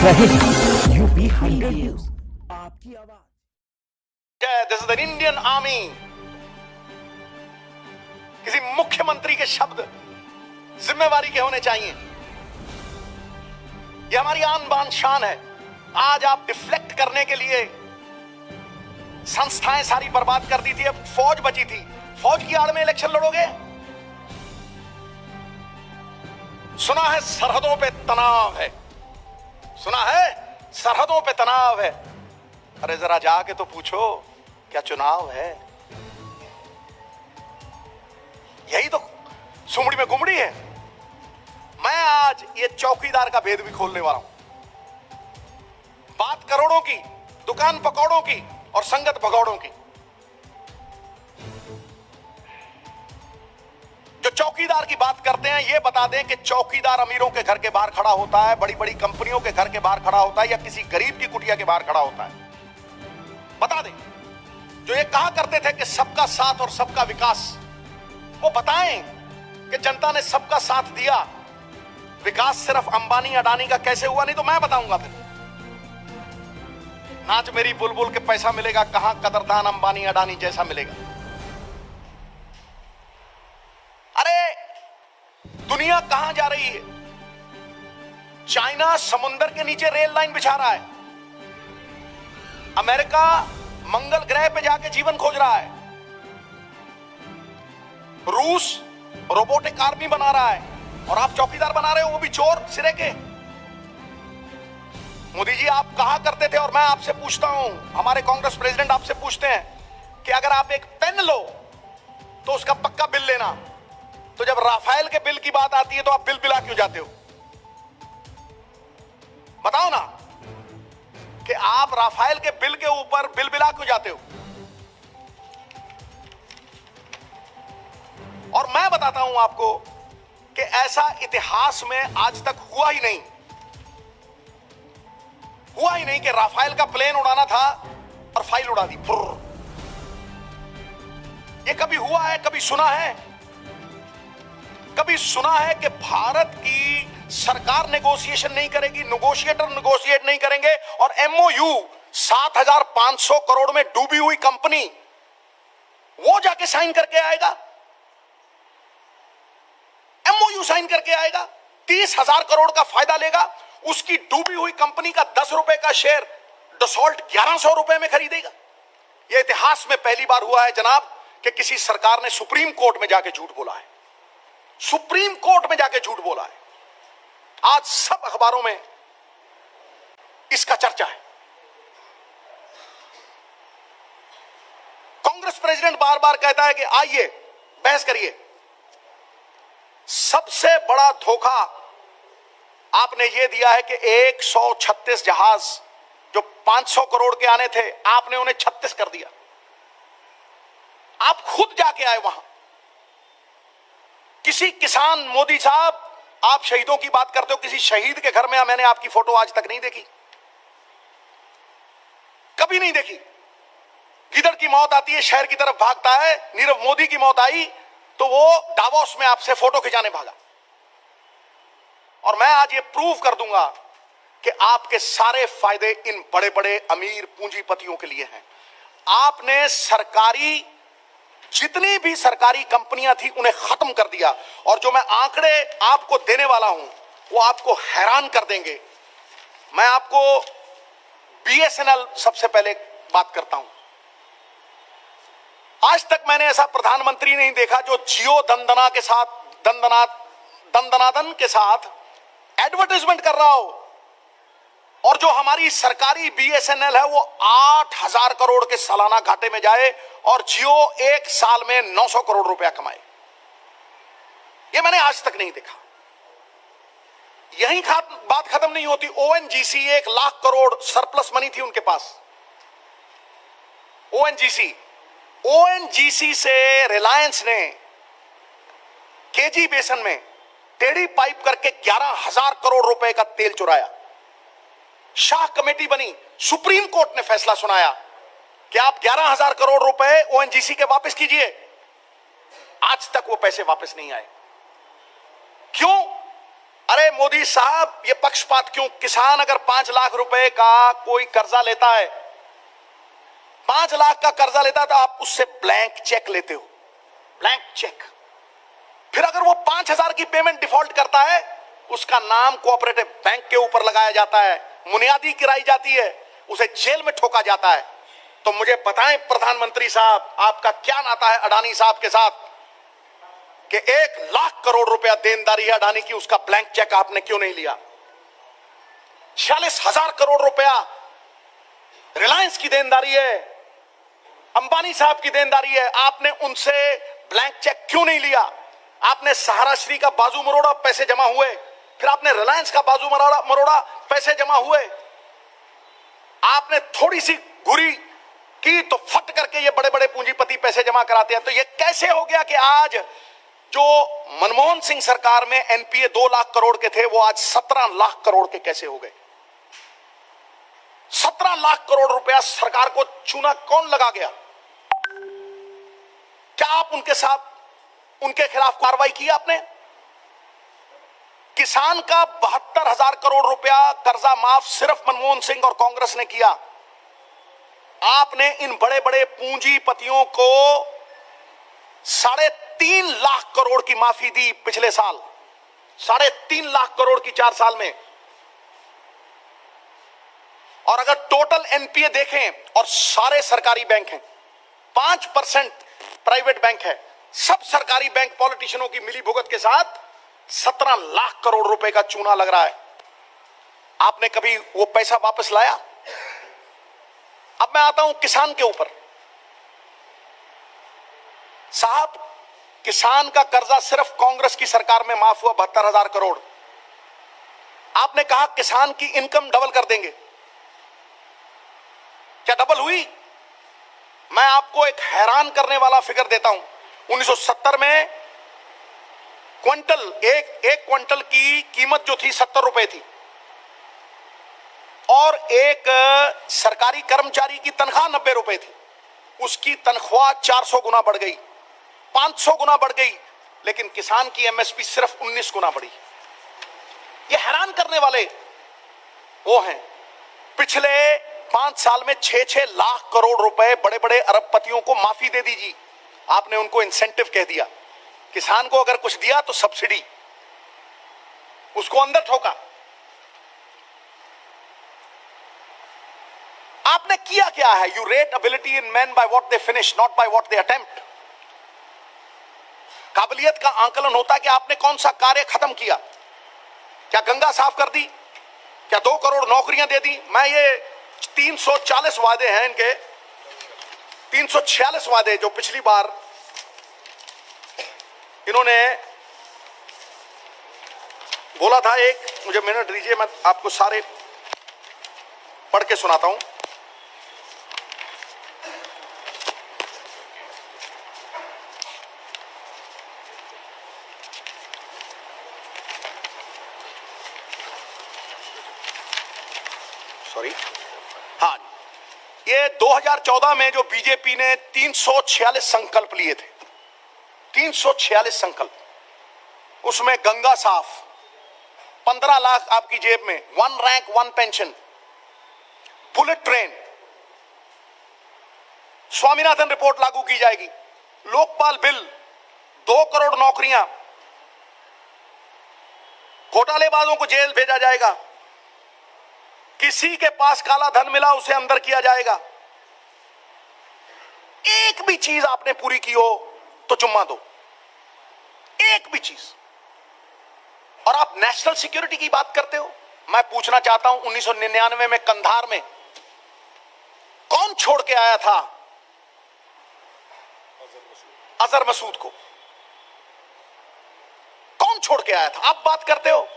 रहे हैं UP 100 news, आपकी आवाज। This is the Indian army. किसी मुख्यमंत्री के शब्द जिम्मेवारी के होने चाहिए। यह हमारी आन बान शान है। आज आप डिफ्लेक्ट करने के लिए संस्थाएं सारी बर्बाद कर दी थी, अब फौज बची थी। फौज की आड़ में इलेक्शन लड़ोगे? सुना है सरहदों पे तनाव है, सुना है सरहदों पे तनाव है। अरे जरा जाके तो पूछो, क्या चुनाव है? यही तो सुमड़ी में गुमड़ी है। मैं आज ये चौकीदार का भेद भी खोलने वाला हूं। बात करोड़ों की, दुकान पकौड़ों की और संगत भगौड़ों की। जो चौकीदार की बात करते हैं, ये बता दें कि चौकीदार अमीरों के घर के बाहर खड़ा होता है, बड़ी बड़ी कंपनियों के घर के बाहर खड़ा होता है, या किसी गरीब की कुटिया के बाहर खड़ा होता है? बता दें। जो ये कहा करते थे कि सबका साथ और सबका विकास, वो बताएं कि जनता ने सबका साथ दिया, विकास सिर्फ अंबानी अडानी का कैसे हुआ? नहीं तो मैं बताऊंगा फिर। नाच मेरी बुलबुल के पैसा मिलेगा कहां, कदरदान अंबानी अडानी जैसा मिलेगा। अरे दुनिया कहां जा रही है? चाइना समुंदर के नीचे रेल लाइन बिछा रहा है। अमेरिका मंगल ग्रह पे जाके जीवन खोज रहा है। रूस रोबोटिक आर्मी बना रहा है और आप चौकीदार बना रहे हो, वो भी चोर सिरे के। मोदी जी, आप कहा करते थे, और मैं आपसे पूछता हूं, हमारे कांग्रेस प्रेसिडेंट आपसे पूछते हैं कि अगर आप एक पेन लो तो उसका पक्का बिल लेना, तो जब राफेल के बिल की बात आती है तो आप बिल बिला क्यों जाते हो? बताओ ना कि आप राफेल के बिल के ऊपर बिल बिला क्यों जाते हो? और मैं बताता हूं आपको कि ऐसा इतिहास में आज तक हुआ ही नहीं कि राफेल का प्लेन उड़ाना था और फाइल उड़ा दी। ये कभी हुआ है? कभी सुना है? कभी सुना है कि भारत की सरकार नेगोशिएशन नहीं करेगी, नेगोशिएटर नेगोशिएट नहीं करेंगे और एमओयू 7,500 करोड़ में डूबी हुई कंपनी वो जाके साइन करके आएगा? एमओयू साइन करके आएगा, 30,000 करोड़ का फायदा लेगा, उसकी डूबी हुई कंपनी का 10 रुपए का शेयर डसॉल्ट 1100 रुपए में खरीदेगा। यह इतिहास में पहली बार हुआ है जनाब कि किसी सरकार ने सुप्रीम कोर्ट में जाके झूठ बोला है। सुप्रीम कोर्ट में जाके झूठ बोला है। आज सब अखबारों में इसका चर्चा है। कांग्रेस प्रेसिडेंट बार बार कहता है कि आइए बहस करिए। सबसे बड़ा धोखा आपने यह दिया है कि 136 जहाज जो 500 करोड़ के आने थे, आपने उन्हें 36 कर दिया। आप खुद जाके आए वहां। किसी किसान, मोदी साहब, आप शहीदों की बात करते हो, किसी शहीद के घर में मैंने आपकी फोटो आज तक नहीं देखी, कभी नहीं देखी। गिदड़ की मौत आती है, शहर की तरफ भागता है। नीरव मोदी की मौत आई तो वो डावोस में आपसे फोटो खिंचाने भागा। और मैं आज ये प्रूव कर दूंगा कि आपके सारे फायदे इन बड़े बड़े अमीर पूंजीपतियों के लिए हैं। आपने सरकारी, जितनी भी सरकारी कंपनियां थी उन्हें खत्म कर दिया। और जो मैं आंकड़े आपको देने वाला हूं वो आपको हैरान कर देंगे। मैं आपको बीएसएनएल सबसे पहले बात करता हूं। आज तक मैंने ऐसा प्रधानमंत्री नहीं देखा जो जियो दंदना के साथ, दंदनादन के साथ एडवर्टाइजमेंट कर रहा हो, और जो हमारी सरकारी बीएसएनएल है वो 8,000 करोड़ के सालाना घाटे में जाए और जियो एक साल में 900 करोड़ रुपया कमाए। ये मैंने आज तक नहीं देखा। यहीं बात खत्म नहीं होती। ONGC 1 lakh crore surplus money थी उनके पास। ओएनजीसी से रिलायंस ने केजी बेसन में टेढ़ी पाइप करके 11,000 करोड़ रुपए का तेल चुराया। शाह कमेटी बनी, सुप्रीम कोर्ट ने फैसला सुनाया कि आप 11,000 करोड़ रुपए ओएनजीसी के वापस कीजिए। आज तक वो पैसे वापस नहीं आए। क्यों? अरे अरे मोदी साहब, ये पक्षपात क्यों? किसान अगर 5 लाख रुपए का कोई कर्जा लेता है, 5 लाख का कर्जा लेता है, तो आप उससे ब्लैंक चेक लेते हो, ब्लैंक चेक। फिर अगर वो 5,000 की पेमेंट डिफॉल्ट करता है, उसका नाम कोऑपरेटिव बैंक के ऊपर लगाया जाता है, बुनियादी गिराई जाती है, उसे जेल में ठोका जाता है। तो मुझे बताएं प्रधानमंत्री साहब, आपका क्या नाता है अडानी साहब के साथ कि 1 लाख करोड़ रुपया देनदारी है अडानी की, उसका ब्लैंक चेक आपने क्यों नहीं लिया? 46,000 करोड़ रुपया रिलायंस की देनदारी है, अंबानी साहब की देनदारी है, आपने उनसे ब्लैंक चेक क्यों नहीं लिया? आपने सहारा श्री का बाजू मरोड़ा, पैसे जमा हुए, फिर आपने रिलायंस का बाजू मरोड़ा, पैसे जमा हुए। आपने थोड़ी सी गुरी की तो फट करके ये बड़े बड़े पूंजीपति पैसे जमा कराते हैं। तो ये कैसे हो गया कि आज जो मनमोहन सिंह सरकार में एनपीए 2 लाख करोड़ के थे, वो आज 17 लाख करोड़ के कैसे हो गए? 17 लाख करोड़ रुपया सरकार को चूना कौन लगा गया? क्या आप उनके खिलाफ कार्रवाई की आपने? किसान का 72,000 करोड़ रुपया कर्जा माफ सिर्फ मनमोहन सिंह और कांग्रेस ने किया। आपने इन बड़े बड़े पूंजीपतियों को 3.5 लाख करोड़ की माफी दी पिछले साल, 3.5 लाख करोड़ की 4 साल में। और अगर टोटल एनपीए देखें, और सारे सरकारी बैंक हैं, 5% प्राइवेट बैंक है, सब सरकारी बैंक पॉलिटिशियनों की मिलीभुगत के साथ 17 लाख करोड़ रुपए का चूना लग रहा है। आपने कभी वो पैसा वापस लाया? अब मैं आता हूं किसान के ऊपर। साहब, किसान का कर्जा सिर्फ कांग्रेस की सरकार में माफ हुआ 72,000 करोड़। आपने कहा किसान की इनकम डबल कर देंगे, क्या डबल हुई? मैं आपको एक हैरान करने वाला फिगर देता हूं। 1970 में एक क्विंटल की कीमत जो थी 70 रुपए थी, और एक सरकारी कर्मचारी की तनख्वाह 90 रुपए थी। उसकी तनख्वाह 400 गुना बढ़ गई, 500 गुना बढ़ गई, लेकिन किसान की एमएसपी सिर्फ 19 गुना बढ़ी। ये हैरान करने वाले वो हैं। पिछले 5 साल में 6-6 लाख करोड़ रुपए बड़े बड़े अरबपतियों को माफी दे दीजिए। आपने उनको इंसेंटिव कह दिया। किसान को अगर कुछ दिया तो सब्सिडी, उसको अंदर ठोका। आपने किया क्या है? You rate ability in man by what they finish, not by what they attempt. काबिलियत का आंकलन होता है कि आपने कौन सा कार्य खत्म किया। क्या गंगा साफ कर दी? क्या 2 करोड़ नौकरियां दे दी? मैं ये 340 वादे हैं इनके, 346 वादे जो पिछली बार इन्होंने बोला था। एक मुझे मिनट दीजिए, मैं आपको सारे पढ़ के सुनाता हूं। सॉरी, हाँ, ये 2014 में जो बीजेपी ने 346 संकल्प लिए थे, 346 संकल्प, उसमें गंगा साफ, 15 लाख आपकी जेब में, 1 rank 1 pension, bullet train, Swaminathan report लागू की जाएगी, लोकपाल बिल, 2 करोड़ नौकरियां, घोटालेबाजों को जेल भेजा जाएगा, किसी के पास काला धन मिला उसे अंदर किया जाएगा। एक भी चीज आपने पूरी की हो तो जुम्मा दो, एक भी चीज। और आप नेशनल सिक्योरिटी की बात करते हो। मैं पूछना चाहता हूं, 1999 में कंधार में कौन छोड़ के आया था अजहर मसूद को? कौन छोड़ के आया था? आप बात करते हो,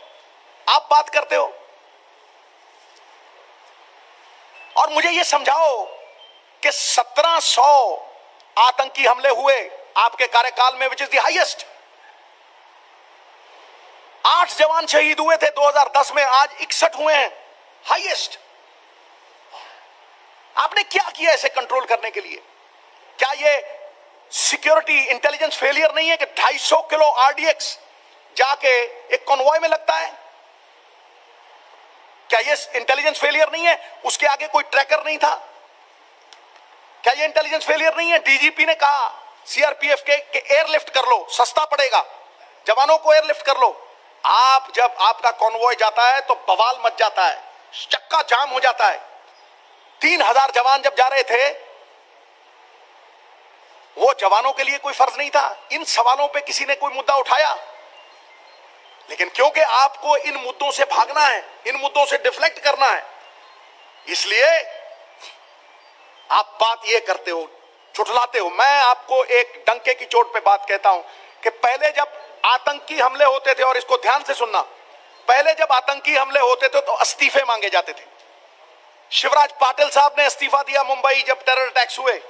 आप बात करते हो। और मुझे यह समझाओ कि 1700 आतंकी हमले हुए आपके कार्यकाल में, विच इज द हाईएस्ट। 8 जवान शहीद हुए थे 2010 में, आज 61 हुए हैं, हाईएस्ट। आपने क्या किया इसे कंट्रोल करने के लिए? क्या यह सिक्योरिटी इंटेलिजेंस फेलियर नहीं है कि 250 किलो आरडीएक्स जाके एक कॉन्वॉय में लगता है? क्या ये इंटेलिजेंस फेलियर नहीं है? उसके आगे कोई ट्रैकर नहीं था? क्या ये इंटेलिजेंस फेलियर नहीं है? डीजीपी ने कहा सीआरपीएफ के एयरलिफ्ट कर लो, सस्ता पड़ेगा, जवानों को एयरलिफ्ट कर लो। आप जब आपका कॉन्वॉय जाता है तो बवाल मच जाता है, चक्का जाम हो जाता है। 3000 जवान जब जा रहे थे, वो जवानों के लिए कोई फर्ज नहीं था? इन सवालों पे किसी ने कोई मुद्दा उठाया? लेकिन क्योंकि आपको इन मुद्दों से भागना है, इन मुद्दों से डिफ्लेक्ट करना है, इसलिए आप बात ये करते हो, चुटलाते हो। मैं आपको एक डंके की चोट पे बात कहता हूं कि पहले जब आतंकी हमले होते थे, और इसको ध्यान से सुनना, पहले जब आतंकी हमले होते थे तो इस्तीफे मांगे जाते थे। शिवराज पाटिल साहब ने इस्तीफा दिया मुंबई जब टेरर अटैक्स हुए,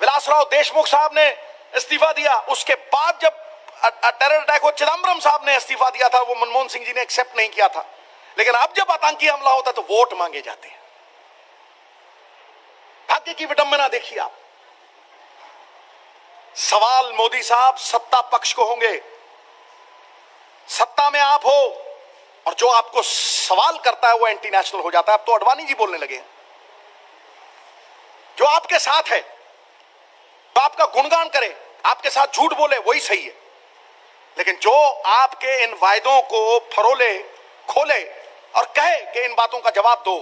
विलासराव देशमुख साहब ने इस्तीफा दिया। उसके बाद जब टेरर अटैक हो, चिदम्बरम साहब ने इस्तीफा दिया था, वो मनमोहन सिंह जी ने एक्सेप्ट नहीं किया था। लेकिन अब जब आतंकी हमला होता तो वोट मांगे जाते हैं। भाग्य की विडंबना देखिए आप। सवाल मोदी साहब सत्ता पक्ष को होंगे, सत्ता में आप हो, और जो आपको सवाल करता है वो एंटी नेशनल हो जाता है। अब तो अडवाणी जी बोलने लगे हैं, जो आपके साथ है, तो आपका गुणगान करे, आपके साथ झूठ बोले, वही सही है। लेकिन जो आपके इन वायदों को फरोले, खोले और कहे कि इन बातों का जवाब दो,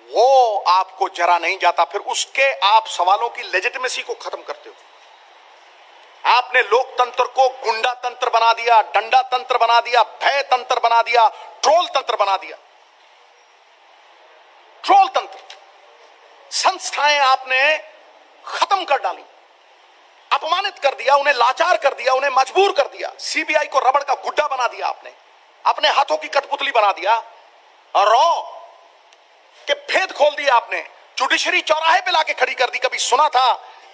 वो आपको जरा नहीं जाता। फिर उसके आप सवालों की लेजिटिमेसी को खत्म करते हो। आपने लोकतंत्र को गुंडा तंत्र बना दिया, डंडा तंत्र बना दिया, भय तंत्र बना दिया, ट्रोल तंत्र बना दिया। ट्रोल तंत्र, संस्थाएं आपने खत्म कर डाली, अपमानित कर दिया, उन्हें लाचार कर दिया, उन्हें मजबूर कर दिया। सीबीआई को रबड़ का गुड्डा बना दिया आपने, अपने हाथों की कठपुतली बना दिया, और रॉ के भेद खोल दिया आपने। जुडिशरी चौराहे पे लाके खड़ी कर दी। कभी सुना था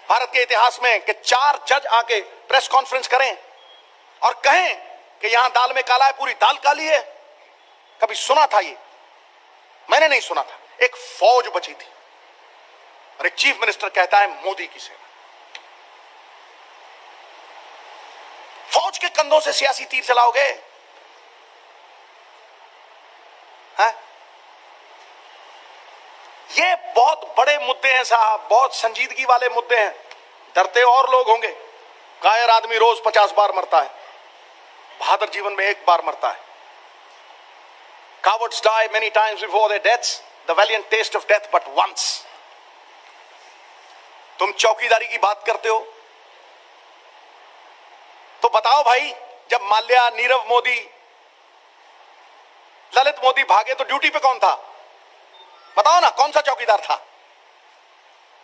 भारत के इतिहास में कि 4 जज आके प्रेस कॉन्फ्रेंस करें और कहें कि यहां दाल में काला है, पूरी दाल काली है? कभी सुना था ये? मैंने नहीं सुना था। एक फौज बची थी और एक चीफ मिनिस्टर कहता है मोदी की सेना। फौज के कंधों से सियासी तीर चलाओगे? हैं? ये बहुत बड़े मुद्दे हैं साहब, बहुत संजीदगी वाले मुद्दे हैं। डरते और लोग होंगे। कायर आदमी रोज 50 बार मरता है, बहादुर जीवन में एक बार मरता है। Cowards die many times before their deaths. The valiant taste of death but once. तुम चौकीदारी की बात करते हो तो बताओ भाई, जब माल्या, नीरव मोदी, ललित मोदी भागे तो ड्यूटी पे कौन था? बताओ ना, कौन सा चौकीदार था?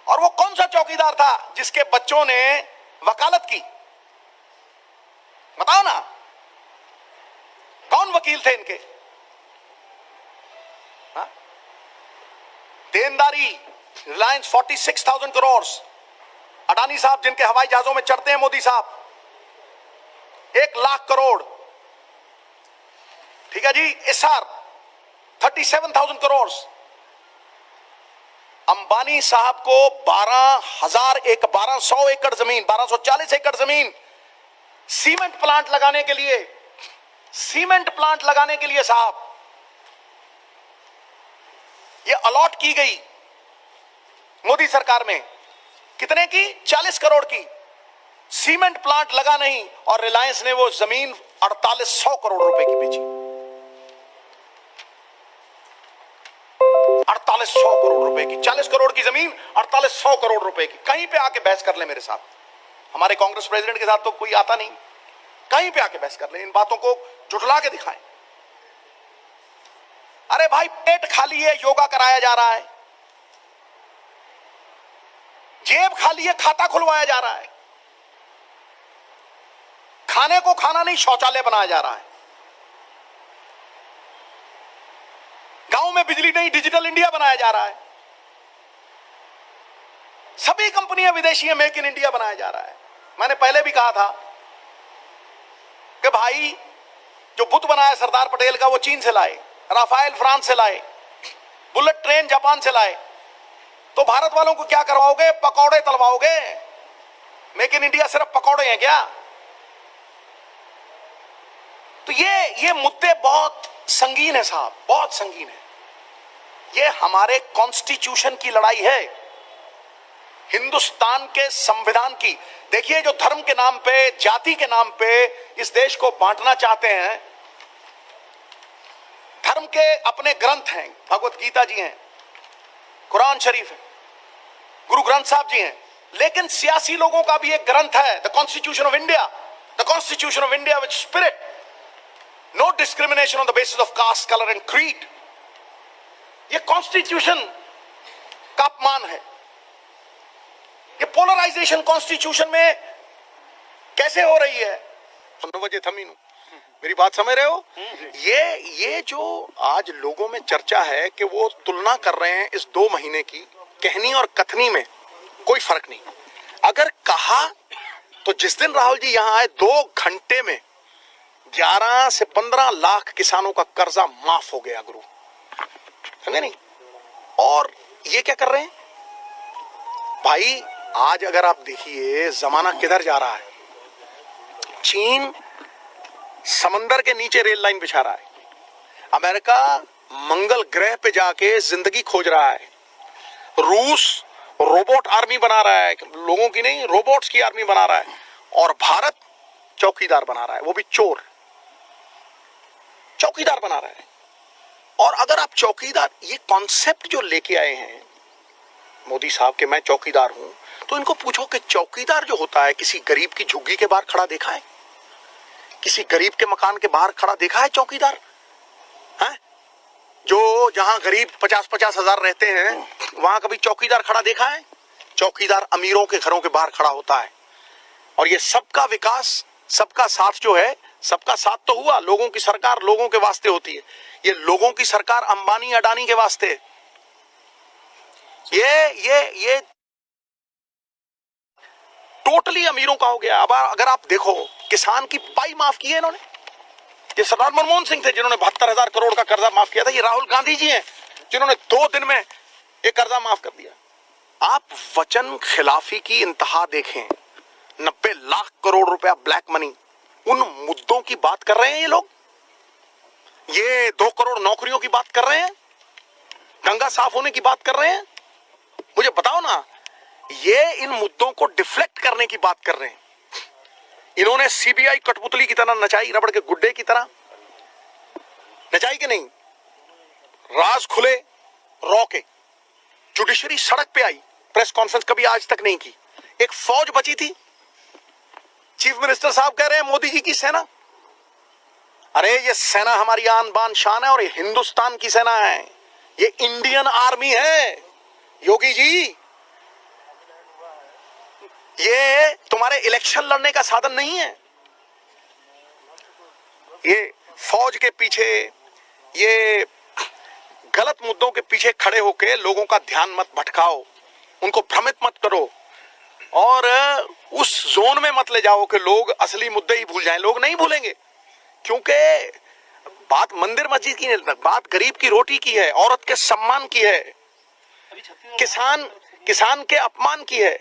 और वो कौन सा चौकीदार था जिसके बच्चों ने वकालत की? बताओ ना, कौन वकील थे इनके? हा? देनदारी, रिलायंस 46,000 करोड़, अडानी साहब जिनके हवाई जहाजों में चढ़ते हैं मोदी साहब, 1 लाख करोड़। ठीक है जी, एसआर 37,000 करोड़। अंबानी साहब को 1200 एकड़ जमीन, 1240 एकड़ जमीन सीमेंट प्लांट लगाने के लिए, साहब ये अलॉट की गई मोदी सरकार में। कितने की? 40 करोड़ की। सीमेंट प्लांट लगा नहीं और रिलायंस ने वो जमीन 4800 करोड़ रुपए की बेची। 4800 करोड़ रुपए की, 40 करोड़ की जमीन 4800 करोड़ रुपए की। कहीं पे आके बहस कर ले मेरे साथ। हमारे कांग्रेस प्रेसिडेंट के साथ तो कोई आता नहीं, कहीं पे आके बहस कर ले, इन बातों को जुटला के दिखाएं। अरे भाई, पेट खाली है, योगा कराया जा रहा है, जेब खाली है, खाता खुलवाया जा रहा है, खाने को खाना नहीं, शौचालय बनाया जा रहा है, गांव में बिजली नहीं, डिजिटल इंडिया बनाया जा रहा है, सभी कंपनियां विदेशी है, मेक इन इंडिया बनाया जा रहा है। मैंने पहले भी कहा था कि भाई, जो बुत बनाया सरदार पटेल का वो चीन से लाए, राफेल फ्रांस से लाए, बुलेट ट्रेन जापान से लाए, तो भारत वालों को क्या करवाओगे? पकौड़े तलवाओगे? मेक इन इंडिया सिर्फ पकौड़े हैं क्या? तो ये मुद्दे बहुत संगीन है साहब, बहुत संगीन है। ये हमारे कॉन्स्टिट्यूशन की लड़ाई है, हिंदुस्तान के संविधान की। देखिए, जो धर्म के नाम पे, जाति के नाम पे इस देश को बांटना चाहते हैं, धर्म के अपने ग्रंथ हैं, भगवत गीता जी हैं, कुरान शरीफ है, गुरु ग्रंथ साहब जी हैं, लेकिन सियासी लोगों का भी एक ग्रंथ है, the constitution of India. The constitution of India which spirit no discrimination on the basis of caste, colour and creed. ये कॉन्स्टिट्यूशन का अपमान है। ये पोलराइजेशन कॉन्स्टिट्यूशन में कैसे हो रही है? 9 बजे थमीनू, मेरी बात समझ रहे हो? ये जो आज लोगों में चर्चा है कि वो तुलना कर रहे हैं इस 2 महीने की, कहनी और कथनी में कोई फर्क नहीं। अगर कहा तो जिस दिन राहुल जी यहां आए 2 घंटे में 11 से 15 लाख किसानों का कर्जा माफ हो गया गुरु, समझे नहीं? और ये क्या कर रहे हैं भाई? आज अगर आप देखिए जमाना किधर जा रहा है। चीन समंदर के नीचे रेल लाइन बिछा रहा है, अमेरिका मंगल ग्रह पे जाके जिंदगी खोज रहा है, रूस रोबोट आर्मी बना रहा है, लोगों की नहीं रोबोट्स की आर्मी बना रहा है, और भारत चौकीदार बना रहा है, वो भी चोर चौकीदार बना रहा है। और अगर आप चौकीदार, ये कॉन्सेप्ट जो लेके आए हैं मोदी साहब के, मैं चौकीदार हूं, तो इनको पूछो कि चौकीदार जो होता है, किसी गरीब की झुग्गी के बाहर खड़ा देखा है? किसी गरीब के मकान के बाहर खड़ा देखा है चौकीदार? हैं? जो जहां गरीब 50-50 हजार रहते हैं, वहां कभी चौकीदार खड़ा देखा है? चौकीदार अमीरों के घरों के बाहर खड़ा होता है। और ये सबका विकास, सबका साथ जो है, सबका साथ तो हुआ, लोगों की सरकार लोगों के वास्ते होती है। ये लोगों की सरकार अंबानी अडानी के वास्ते। ये टोटली अमीरों का हो गया। अब अगर आप देखो, किसान की पाई माफ की है इन्होंने। ये सरदार मनमोहन सिंह थे जिन्होंने 72,000 करोड़ का कर्जा माफ किया था। ये राहुल गांधी जी हैं जिन्होंने 2 दिन में ये कर्जा माफ कर दिया। आप वचन खिलाफी की इंतहा देखें, 90 लाख करोड़ रुपया ब्लैक मनी, उन मुद्दों की बात कर रहे हैं ये लोग। ये 2 करोड़ नौकरियों की बात कर रहे हैं, गंगा साफ होने की बात कर रहे हैं। मुझे बताओ ना, ये इन मुद्दों को डिफ्लेक्ट करने की बात कर रहे हैं। इन्होंने सीबीआई कठपुतली की तरह नचाई, रबड़ के गुड्डे की तरह नचाई कि नहीं? राज खुले रॉ के, जुडिशरी सड़क पे आई, प्रेस कॉन्फ्रेंस कभी आज तक नहीं की। एक फौज बची थी, चीफ मिनिस्टर साहब कह रहे हैं मोदी जी की सेना। अरे ये सेना हमारी आन बान शान है, और ये हिंदुस्तान की सेना है, ये इंडियन आर्मी है योगी जी। ये तुम्हारे इलेक्शन लड़ने का साधन नहीं है। ये फौज के पीछे, ये गलत मुद्दों के पीछे खड़े होके लोगों का ध्यान मत भटकाओ, उनको भ्रमित मत करो, और उस जोन में मत ले जाओ कि लोग असली मुद्दे ही भूल जाएं। लोग नहीं भूलेंगे, क्योंकि बात मंदिर मस्जिद की नहीं, बात गरीब की रोटी की है, औरत के सम्मान की है, किसान के अपमान की है।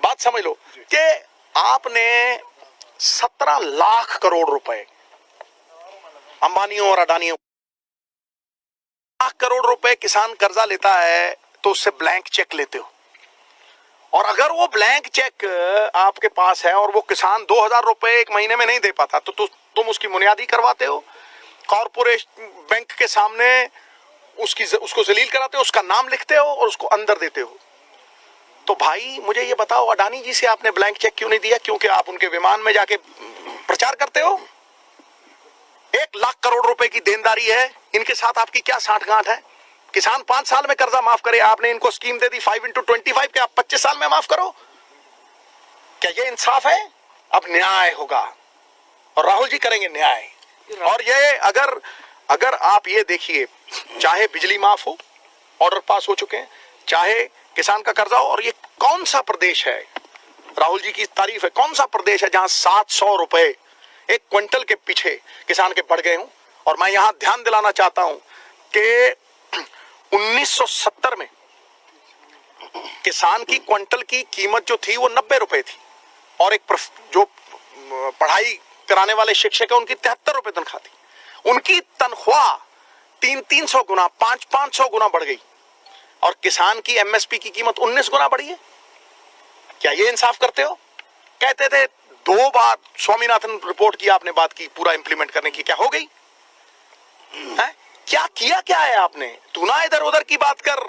बात समझ लो कि आपने 17 लाख करोड़ रुपए अंबानियों और अडानियों, लाख करोड़ रुपए किसान कर्जा लेता है तो उससे ब्लैंक चेक लेते हो, और अगर वो ब्लैंक चेक आपके पास है और वो किसान 2,000 रुपए 1 महीने में नहीं दे पाता, तो तुम उसकी बुनियादी करवाते हो, कॉर्पोरेशन बैंक के सामने उसको जलील कराते हो, उसका नाम लिखते हो और उसको अंदर देते हो। तो भाई मुझे ये बताओ, अडानी जी से आपने ब्लैंक चेक क्यों नहीं दिया? क्योंकि आप उनके विमान में जाके प्रचार करते हो। 1 लाख करोड़ रुपए की देनदारी है, इनके साथ आपकी क्या साठगांठ है? किसान 5 साल में कर्जा माफ करे, आपने इनको स्कीम दे दी 5x25 के, आप 25 साल में माफ करो। क्या ये इंसाफ है? अब न्याय होगा और राहुल जी करेंगे न्याय। और ये अगर आप ये देखिए, चाहे बिजली माफ हो, ऑर्डर पास हो चुके हैं, चाहे किसान का कर्जा हो, और ये कौन सा प्रदेश है, राहुल जी की तारीफ है, कौन सा प्रदेश है जहां 700 रुपए 1 क्विंटल के पीछे किसान के बढ़ गए हूं। और मैं यहां ध्यान दिलाना चाहता हूं कि 1970 में किसान की क्विंटल की कीमत जो थी वो 90 रुपए थी, और एक जो पढ़ाई कराने वाले शिक्षक है उनकी 73 रुपए तनख्वाह थी। उनकी तनख्वाह 300 गुना 500 गुना बढ़ गई और किसान की एमएसपी की कीमत 19 गुना बढ़ी है। क्या ये इंसाफ करते हो? कहते थे 2 बार स्वामीनाथन रिपोर्ट की आपने बात की पूरा इंप्लीमेंट करने की, क्या हो गई है? क्या किया क्या है आपने? तू ना इधर उधर की बात कर,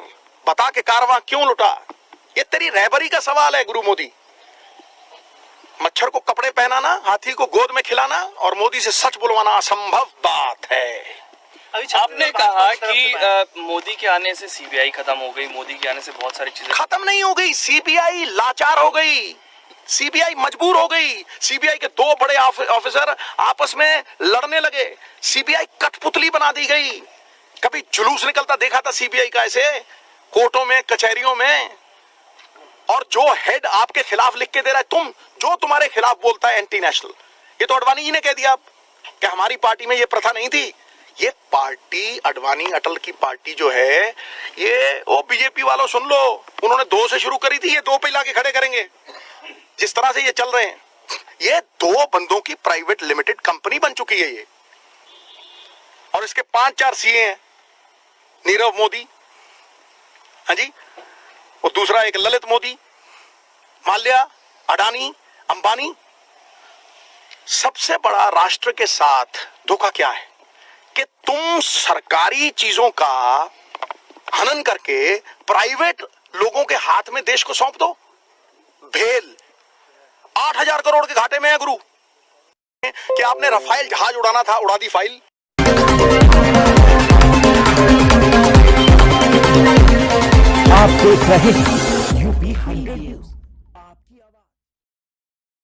बता के कारवां क्यों लुटा। ये तेरी रहबरी का सवाल है गुरु मोदी। मच्छर को कपड़े पहनाना, हाथी को गोद में खिलाना और मोदी से सच बुलवाना असंभव बात है। आपने कहा कि मोदी के आने से सीबीआई खत्म हो गई, मोदी के आने से बहुत सारी चीजें खत्म नहीं हो गई। सीबीआई लाचार हो गई, सीबीआई मजबूर हो गई। सीबीआई के 2 बड़े ऑफिसर आपस में लड़ने लगे, सीबीआई कठपुतली बना दी गई। कभी जुलूस निकलता देखा था सीबीआई का ऐसे कोर्टों में, कचहरियों में। और जो हेड आपके खिलाफ लिख के दे रहा है, जो तुम्हारे खिलाफ बोलता है एंटी नेशनल, ये तो अडवाणी जी ने कह दिया कि हमारी पार्टी में ये प्रथा नहीं थी। ये पार्टी अडवाणी अटल की पार्टी जो है, ये वो बीजेपी वालों सुन लो, उन्होंने 2 से शुरू करी थी, ये 2 पे लाके खड़े करेंगे। जिस तरह से ये चल रहे हैं, ये 2 बंदों की प्राइवेट लिमिटेड कंपनी बन चुकी है ये। और इसके 5-4 सीए हैं, नीरव मोदी, हाँ जी, और दूसरा एक ललित मोदी, माल्या, अडानी, अंबानी। सबसे बड़ा राष्ट्र के साथ धोखा क्या है कि तुम सरकारी चीजों का हनन करके प्राइवेट लोगों के हाथ में देश को सौंप दो। भेल 8000 करोड़ के घाटे में है गुरु कि आपने रफाइल जहाज उड़ाना था, उड़ा दी फाइल। आप देख रहे हैं